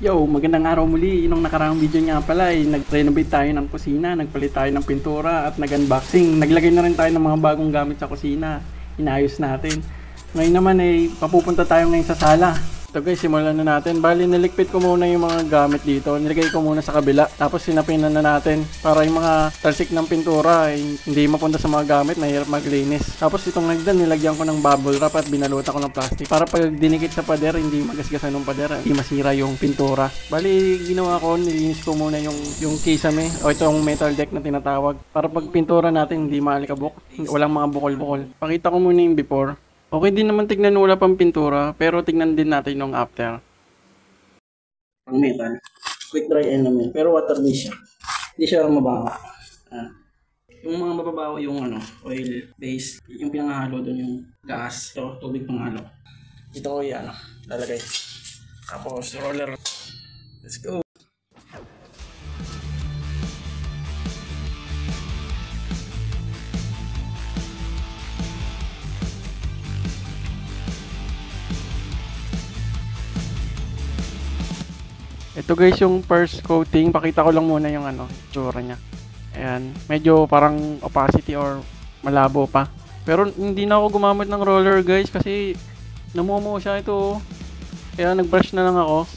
Yo, magandang araw muli. Nung nakaraang video nga pala ay nag-renovate tayo ng kusina, nagpalit tayo ng pintura at nag-unboxing. Naglagay na rin tayo ng mga bagong gamit sa kusina. Inayos natin. Ngayon naman ay papupunta tayo ngayon sa sala. Ito guys, simulan na natin. Bali, niligpit ko muna yung mga gamit dito. Nilagay ko muna sa kabila. Tapos sinapinan na natin para yung mga talsik ng pintura ay hindi mapunta sa mga gamit, mahirap maglinis. Tapos itong nagdan, nilagyan ko ng bubble wrap at binalutan ko ng plastic. Para pag dinikit sa pader, hindi magasgasan ng pader, hindi masira yung pintura. Bali, ginawa ko, nilinis ko muna yung kisame o itong metal deck na tinatawag. Para pag pintura natin, hindi maalikabok. Walang mga bukol-bukol. Pakita ko muna yung before. Okay din naman tignan wala pang pintura, pero tignan din natin yung after. Ang metal, quick dry element, pero water based siya. Hindi siya mabaho. Yung mga mababaho yung oil base, yung pinangahalo doon yung gas, ito, tubig panghalo. Ito ko yan, lalagay. Tapos roller. Let's go. Ito guys yung first coating, pakita ko lang muna yung itsura niya. Ayan, medyo parang opacity or malabo pa. Pero hindi na ako gumamit ng roller guys kasi namumuo siya ito. Kaya nagbrush na lang ako.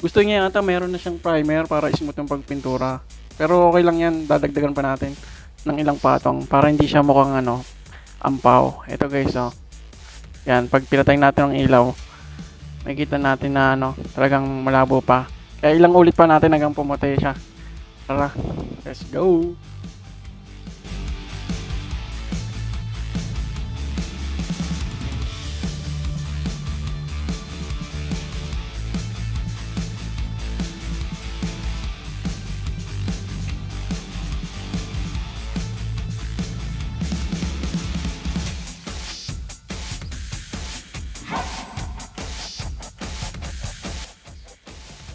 Gusto niya yata meron na siyang primer para smooth yung pagpintura. Pero okay lang yan, dadagdagan pa natin ng ilang patong para hindi siya mukhang ampaw. Ito guys Yan, pag pinatay natin ang ilaw, makikita natin na talagang malabo pa. Kaya ilang ulit pa natin hanggang pumuti siya. Tara, let's go!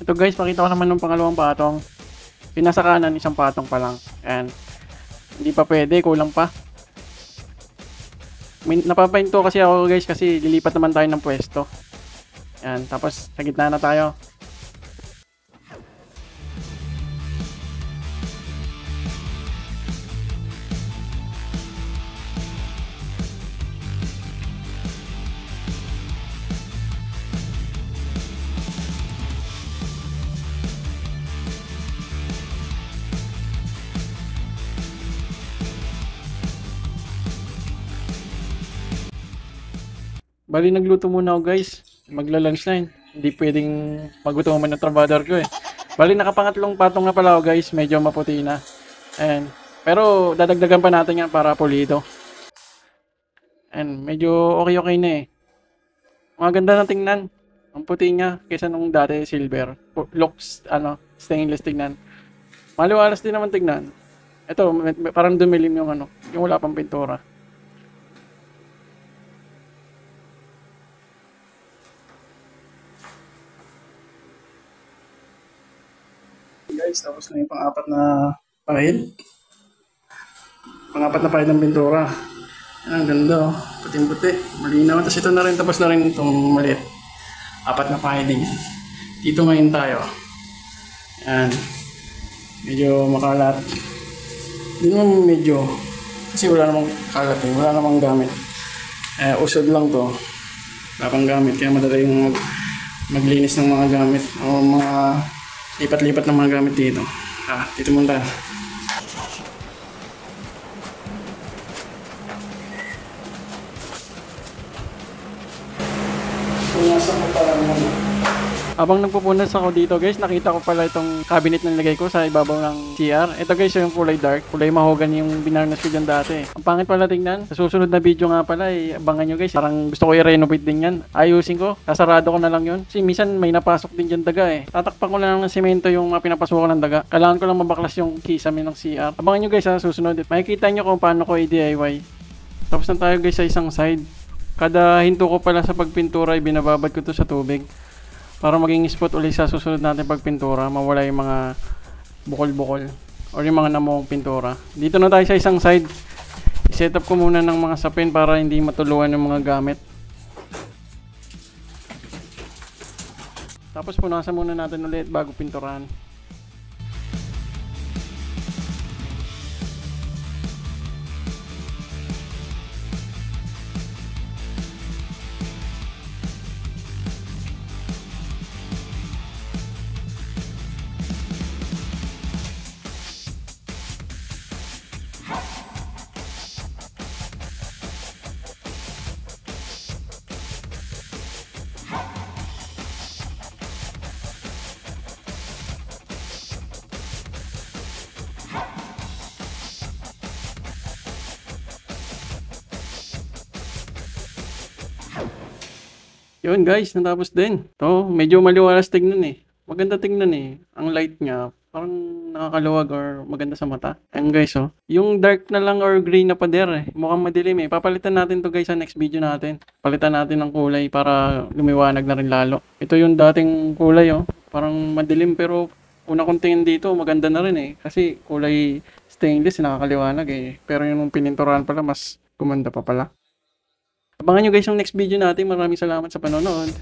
Ito guys, pakita ko naman ng pangalawang patong. Pinasa kanan, isang patong pa lang. And hindi pa pwede, kulang pa. Napapahinto kasi ako guys kasi lilipat naman tayo ng pwesto. Yan, tapos sa gitna na tayo. Bali nagluto muna ako guys. Magla-lunch na yun. Hindi pwedeng magutuman ng trabador ko eh. Bali nakapangatlong patong na pala ako guys. Medyo maputi na. And, pero dadagdagan pa natin yan para pulido. And medyo okay na eh. Maganda na tingnan. Ang puti niya kaysa nung dati silver. Looks stainless tingnan. Maliwalas din naman tingnan. Ito parang dumilim yung yung wala pang pintura. Guys, tapos na yung pang-apat na pahid. Pang-apat na pahid ng pintura. Ang ganda puting-puti, malinaw. Tapos ito na rin, tapos na rin itong maliit. Apat na pahid din. Dito ngayon tayo. Yan. Medyo makalat. Hindi naman medyo, kasi wala namang kalat eh. Wala namang gamit. Usod lang to. Wala pang gamit, kaya madali yung maglinis ng mga gamit o mga lipat-lipat ng mga gamit dito. Dito muna tayo. Punasan ko pala muna. Habang nagpupunas ako dito guys, nakita ko pala itong cabinet na nilagay ko sa ibabaw ng CR. Ito guys yung kulay dark, kulay mahogany yung binarnas ko dyan dati. Ang pangit pala tingnan. Sa susunod na video nga pala abangan nyo guys. Parang gusto ko i-renovate din yan. Ayusin ko, sasarado ko na lang yun. Kasi minsan may napasok din dyan daga eh. Tatakpan ko lang ng semento yung mga pinapasukan ng daga. Kailangan ko lang mabaklas yung kisame ng CR. Abangan nyo guys sa susunod. Makikita nyo kung paano ko i-DIY. Tapos na tayo guys sa isang side. Kada hinto ko pala sa pagpintura ay binababad ko to sa tubig. Para maging spot ulit sa susunod natin pagpintura, mawala yung mga bukol-bukol or yung mga namuong pintura. Dito na tayo sa isang side. I-set up ko muna ng mga sapin para hindi matuluan yung mga gamit. Tapos Tapos punasan muna natin ulit bago pinturan. Yun guys, natapos din. To, medyo maliwalas tignan eh. Maganda tignan eh. Ang light niya, parang nakakaluwag or maganda sa mata. Ayun guys, oh. Yung dark na lang or gray na pader eh. Mukhang madilim eh. Papalitan natin to guys sa next video natin. Palitan natin ng kulay para lumiwanag na rin lalo. Ito yung dating kulay oh. Parang madilim pero una kong tingin dito, maganda na rin eh. Kasi kulay stainless, nakakaliwanag eh. Pero yung pininturahan pala, mas gumanda pa pala. Abangan nyo guys yung next video natin. Maraming salamat sa panonood.